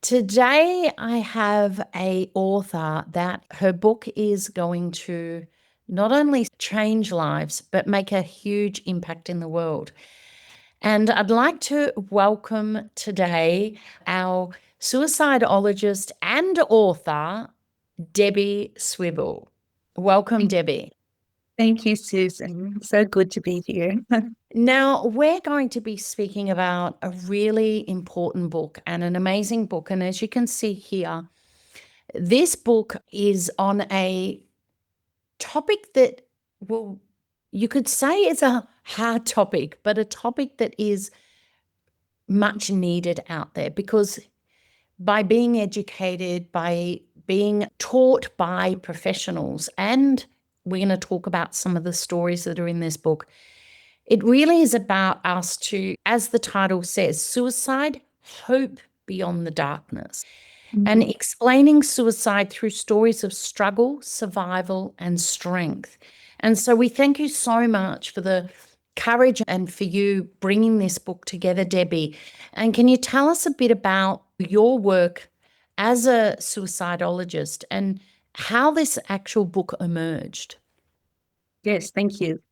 Today, I have a author that her book is going to not only change lives, but make a huge impact in the world. And I'd like to welcome today our suicidologist and author, Debbie Swibel. Welcome, Debbie. Thank you, Susan. So good to be here. Now, we're going to be speaking about a really important book and an amazing book. And as you can see here, this book is on a topic that, well, you could say it's a hard topic, but a topic that is much needed out there because by being educated, by being taught by professionals, and we're going to talk about some of the stories that are in this book. It really is about us to, as the title says, suicide, hope beyond the darkness, and explaining suicide through stories of struggle, survival, and strength. And so we thank you so much for the courage and for you bringing this book together, Debbie. And can you tell us a bit about your work as a suicidologist and how this actual book emerged? Yes, thank you.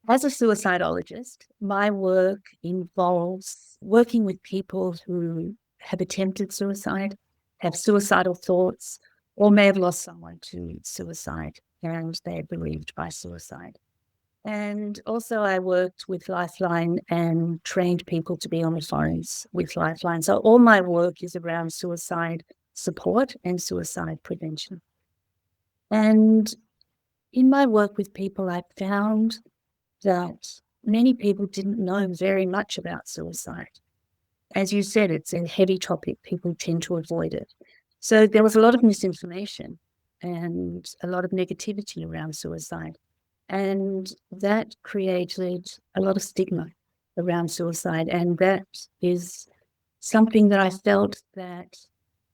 As a suicidologist, my work involves working with people who have attempted suicide, have suicidal thoughts, or may have lost someone to suicide and they're bereaved by suicide. And also I worked with Lifeline and trained people to be on the phones with Lifeline. So all my work is around suicide support and suicide prevention. And in my work with people, I found that many people didn't know very much about suicide. As you said, it's a heavy topic. People tend to avoid it. So there was a lot of misinformation and a lot of negativity around suicide. And that created a lot of stigma around suicide. And that is something that I felt that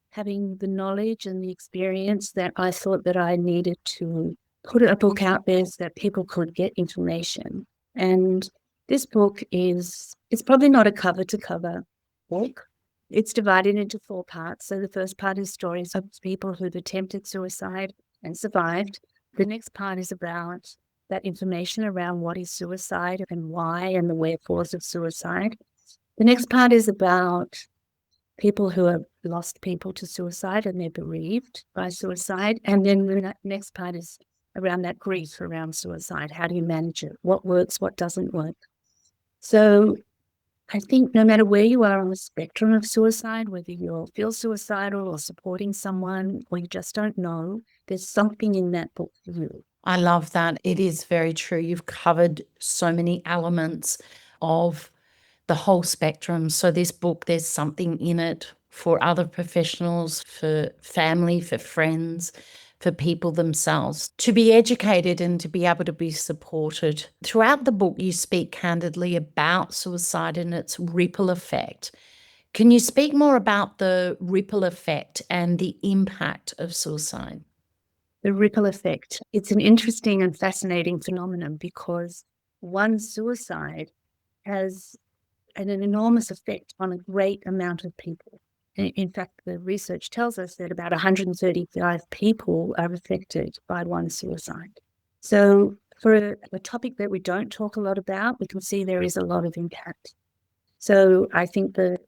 having the knowledge and the experience that I thought that I needed to put a book out there so that people could get information. And this book it's probably not a cover to cover book. It's divided into 4 parts. So the first part is stories of people who've attempted suicide and survived. The next part is about that information around what is suicide and why and the wherefores of suicide. The next part is about people who have lost people to suicide and they're bereaved by suicide. And then the next part is around that grief around suicide. How do you manage it? What works? What doesn't work? So I think no matter where you are on the spectrum of suicide, whether you feel suicidal or supporting someone or you just don't know, there's something in that book for you. I love that. It is very true. You've covered so many elements of the whole spectrum. So this book, there's something in it for other professionals, for family, for friends, for people themselves to be educated and to be able to be supported. Throughout the book, you speak candidly about suicide and its ripple effect. Can you speak more about the ripple effect and the impact of suicide? The ripple effect. It's an interesting and fascinating phenomenon because one suicide has an enormous effect on a great amount of people. In fact, the research tells us that about 135 people are affected by one suicide. So for a topic that we don't talk a lot about, we can see there is a lot of impact. So I think the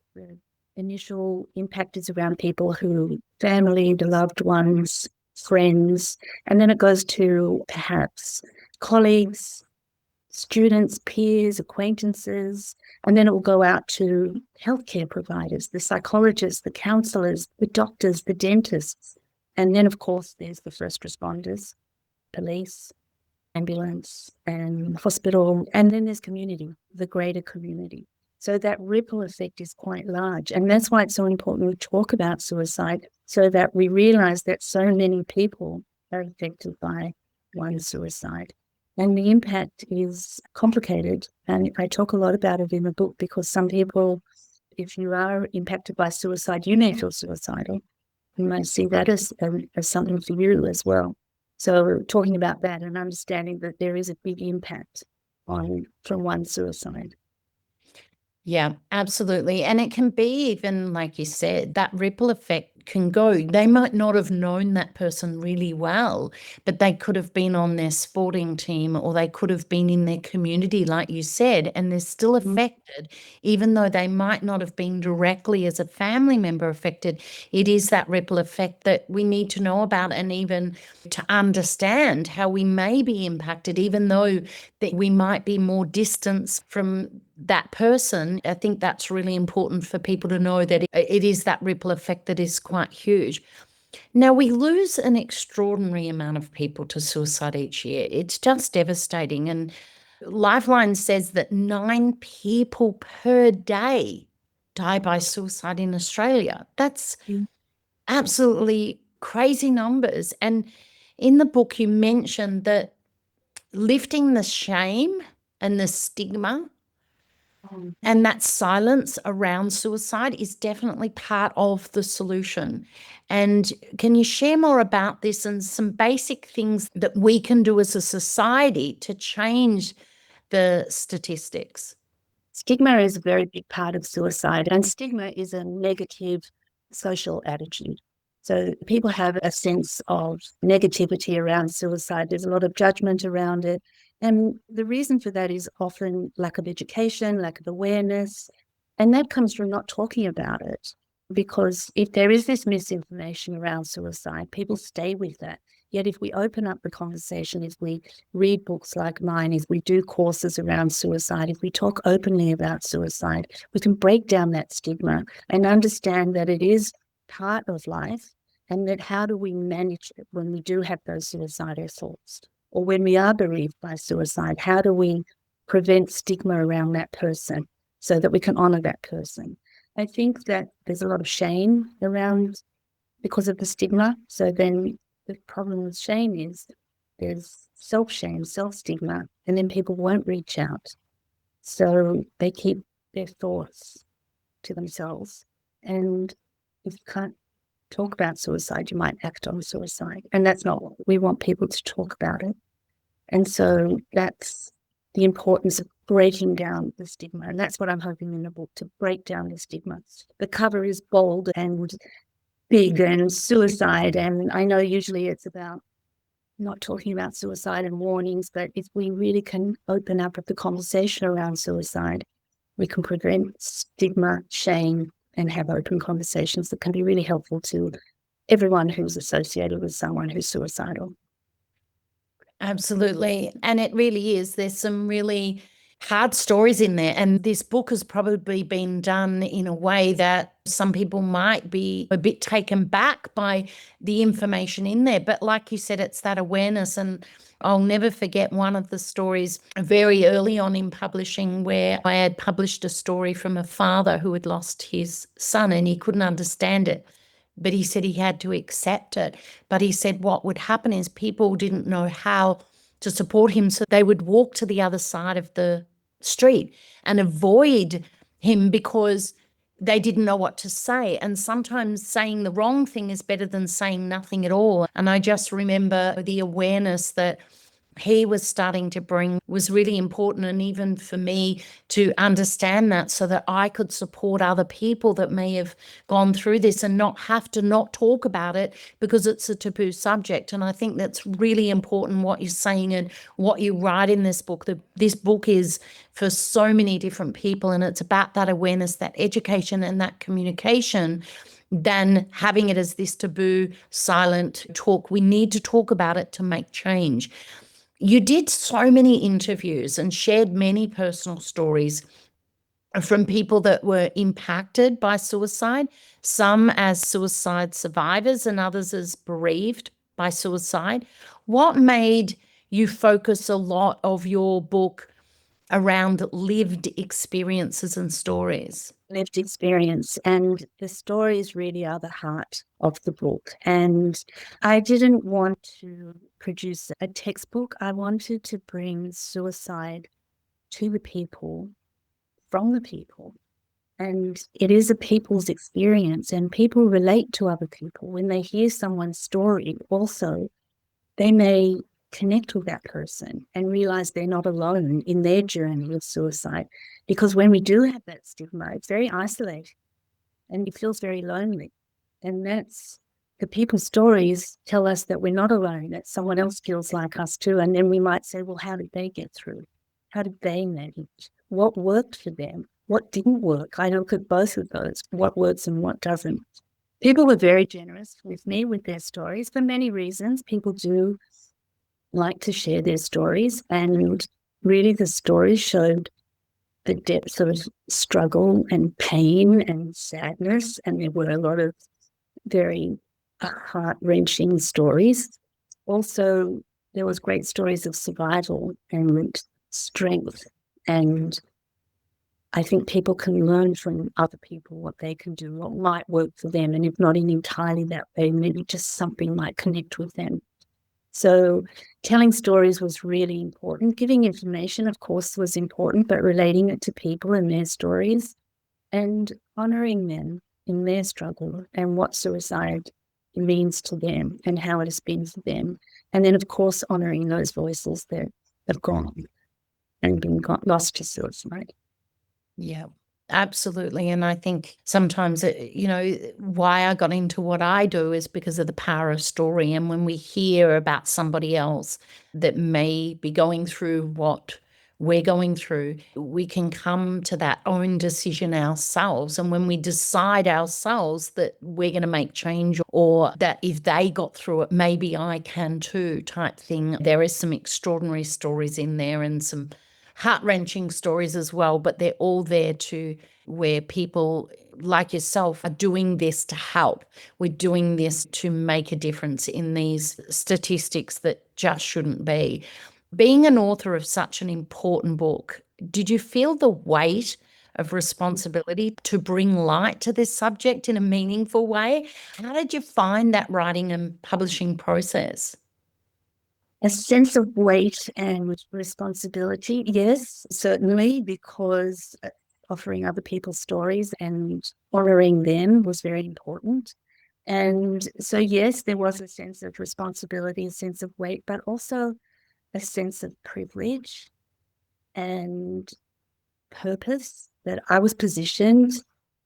initial impact is around people who, family, the loved ones, friends, and then it goes to perhaps colleagues, students, peers, acquaintances, and then it will go out to healthcare providers, the psychologists, the counselors, the doctors, the dentists. And then, of course, there's the first responders, police, ambulance, and hospital. And then there's community, the greater community. So that ripple effect is quite large. And that's why it's so important we talk about suicide so that we realize that so many people are affected by one suicide. And the impact is complicated. And I talk a lot about it in the book because some people, if you are impacted by suicide, you may feel suicidal. You might see that as something for you as well. So talking about that and understanding that there is a big impact from one suicide. Yeah, absolutely. And it can be even, like you said, that ripple effect can go. They might not have known that person really well, but they could have been on their sporting team or they could have been in their community, like you said, and they're still affected, even though they might not have been directly as a family member affected. It is that ripple effect that we need to know about, and even to understand how we may be impacted, even though that we might be more distance from that person. I think that's really important for people to know, that it is that ripple effect that is quite huge. Now, we lose an extraordinary amount of people to suicide each year. It's just devastating. And Lifeline says that 9 people per day die by suicide in Australia. That's absolutely crazy numbers. And in the book, you mentioned that lifting the shame and the stigma and that silence around suicide is definitely part of the solution. And can you share more about this and some basic things that we can do as a society to change the statistics? Stigma is a very big part of suicide, and stigma is a negative social attitude. So people have a sense of negativity around suicide. There's a lot of judgment around it. And the reason for that is often lack of education, lack of awareness. And that comes from not talking about it. Because if there is this misinformation around suicide, people stay with that. Yet if we open up the conversation, if we read books like mine, if we do courses around suicide, if we talk openly about suicide, we can break down that stigma and understand that it is part of life, and that how do we manage it when we do have those suicidal thoughts, or when we are bereaved by suicide, how do we prevent stigma around that person so that we can honor that person. I think that there's a lot of shame around because of the stigma. So then the problem with shame is there's self-shame, self-stigma, and then people won't reach out. So they keep their thoughts to themselves. And if you can't talk about suicide, you might act on suicide. And that's not what we want. People to talk about it. And so that's the importance of breaking down the stigma. And that's what I'm hoping in the book, to break down the stigma. The cover is bold and big and suicide. And I know usually it's about not talking about suicide and warnings, but if we really can open up the conversation around suicide, we can prevent stigma, shame, and have open conversations that can be really helpful to everyone who's associated with someone who's suicidal. Absolutely. And it really is. There's some really hard stories in there. And this book has probably been done in a way that some people might be a bit taken back by the information in there. But like you said, it's that awareness. And I'll never forget one of the stories very early on in publishing, where I had published a story from a father who had lost his son and he couldn't understand it. But he said he had to accept it. But he said what would happen is people didn't know how to support him. So they would walk to the other side of the street and avoid him because they didn't know what to say. And sometimes saying the wrong thing is better than saying nothing at all. And I just remember the awareness that he was starting to bring was really important. And even for me to understand that, so that I could support other people that may have gone through this and not have to not talk about it because it's a taboo subject. And I think that's really important, what you're saying and what you write in this book. This book is for so many different people, and it's about that awareness, that education and that communication, than having it as this taboo, silent talk. We need to talk about it to make change. You did so many interviews and shared many personal stories from people that were impacted by suicide, some as suicide survivors and others as bereaved by suicide. What made you focus a lot of your book around lived experiences and stories? Lived experience, and the stories really are the heart of the book. And I didn't want to produce a textbook. I wanted to bring suicide to the people, from the people. And it is a people's experience, and people relate to other people. When they hear someone's story, also, they may connect with that person and realize they're not alone in their journey with suicide. Because when we do have that stigma, it's very isolating and it feels very lonely. And that's the people's stories tell us that we're not alone, that someone else feels like us too. And then we might say, well, how did they get through? How did they manage? What worked for them? What didn't work? I look at both of those, what works and what doesn't. People were very generous with me with their stories for many reasons. People do like to share their stories, and really the stories showed the depth of struggle and pain and sadness, and there were a lot of very heart-wrenching stories. Also, there was great stories of survival and strength, and I think people can learn from other people what they can do, what might work for them, and if not in entirely that way, maybe just something might connect with them. So telling stories was really important. Giving information, of course, was important, but relating it to people and their stories and honoring them in their struggle and what suicide means to them and how it has been for them. And then, of course, honoring those voices that have gone and been lost to suicide. Yeah, absolutely. And I think sometimes, why I got into what I do is because of the power of story. And when we hear about somebody else that may be going through what we're going through, we can come to that own decision ourselves. And when we decide ourselves that we're going to make change, or that if they got through it, maybe I can too, type thing, there is some extraordinary stories in there and some heart-wrenching stories as well, but they're all there to where people like yourself are doing this to help. We're doing this to make a difference in these statistics that just shouldn't be. Being an author of such an important book, did you feel the weight of responsibility to bring light to this subject in a meaningful way? How did you find that writing and publishing process? A sense of weight and responsibility, yes, certainly, because offering other people's stories and honoring them was very important. And so, yes, there was a sense of responsibility, a sense of weight, but also a sense of privilege and purpose, that I was positioned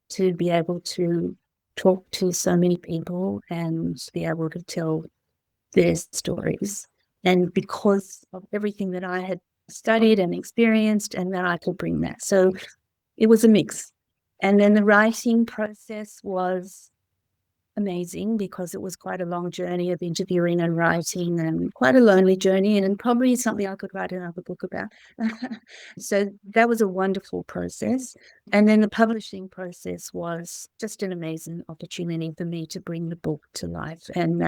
to be able to talk to so many people and be able to tell their stories. And because of everything that I had studied and experienced, and that I could bring that. So it was a mix. And then the writing process was amazing, because it was quite a long journey of interviewing and writing, and quite a lonely journey, and probably something I could write another book about. So that was a wonderful process. And then the publishing process was just an amazing opportunity for me to bring the book to life. And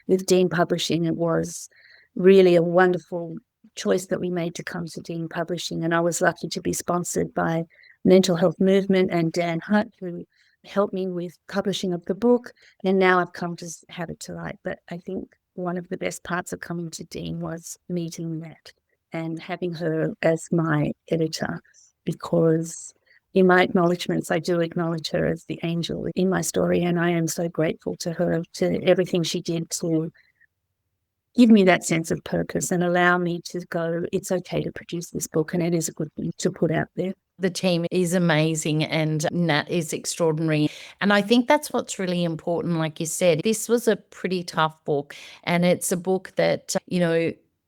with Dean Publishing, it was really a wonderful choice that we made to come to Dean Publishing. And I was lucky to be sponsored by Mental Health Movement and Dan Hutt, who helped me with publishing of the book. And now I've come to have it to light. But I think one of the best parts of coming to Dean was meeting Nat and having her as my editor, because in my acknowledgements, I do acknowledge her as the angel in my story. And I am so grateful to her, to everything she did to give me that sense of purpose and allow me to go, it's okay to produce this book, and it is a good thing to put out there. The team is amazing and Nat is extraordinary. And I think that's what's really important. Like you said, this was a pretty tough book, and it's a book that,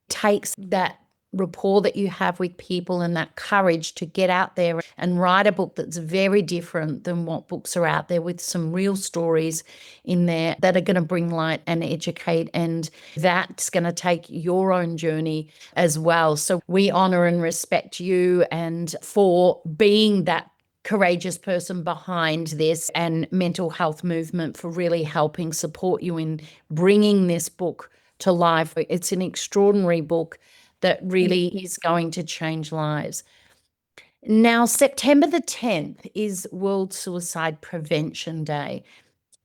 takes that rapport that you have with people and that courage to get out there and write a book that's very different than what books are out there, with some real stories in there that are going to bring light and educate. And that's going to take your own journey as well. So we honor and respect you and for being that courageous person behind this, and Mental Health Movement for really helping support you in bringing this book to life. It's an extraordinary book that really is going to change lives. Now, September the 10th is World Suicide Prevention Day.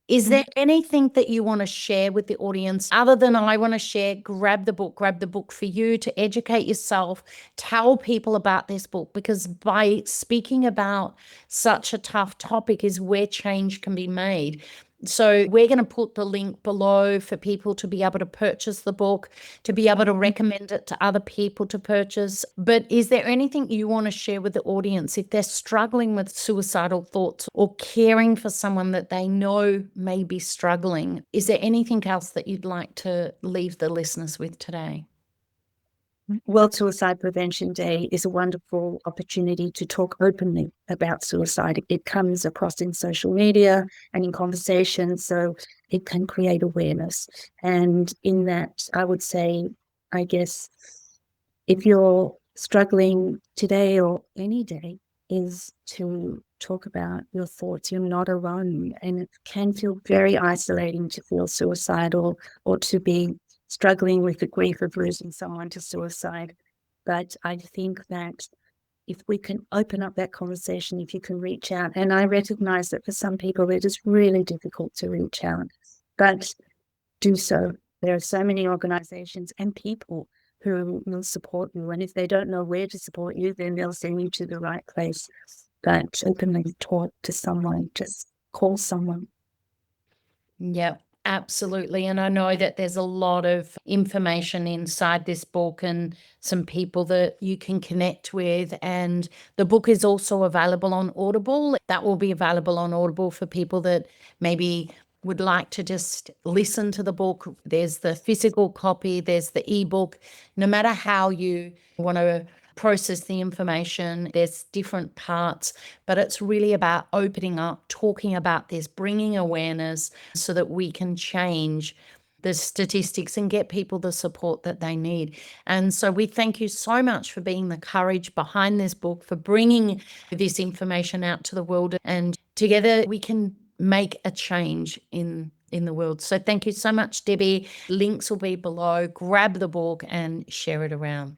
Is there anything that you want to share with the audience other than I want to share, grab the book for you to educate yourself, tell people about this book, because by speaking about such a tough topic is where change can be made. So we're going to put the link below for people to be able to purchase the book, to be able to recommend it to other people to purchase. But is there anything you want to share with the audience if they're struggling with suicidal thoughts or caring for someone that they know may be struggling? Is there anything else that you'd like to leave the listeners with today? World Suicide Prevention Day is a wonderful opportunity to talk openly about suicide. It comes across in social media and in conversations, so it can create awareness. And in that, I would say, I guess, if you're struggling today or any day, is to talk about your thoughts. You're not alone, and it can feel very isolating to feel suicidal or to be struggling with the grief of losing someone to suicide. But I think that if we can open up that conversation, if you can reach out, and I recognize that for some people it is really difficult to reach out, but do so. There are so many organizations and people who will support you. And if they don't know where to support you, then they'll send you to the right place. But openly talk to someone, just call someone. Yep, absolutely. And I know that there's a lot of information inside this book and some people that you can connect with. And the book is also available on Audible. That will be available on Audible for people that maybe would like to just listen to the book. There's the physical copy, there's the ebook. No matter how you want to process the information, there's different parts, but it's really about opening up, talking about this, bringing awareness so that we can change the statistics and get people the support that they need. And so we thank you so much for being the courage behind this book, for bringing this information out to the world, and together we can make a change in the world. So thank you so much, Debbie. Links will be below. Grab the book and share it around.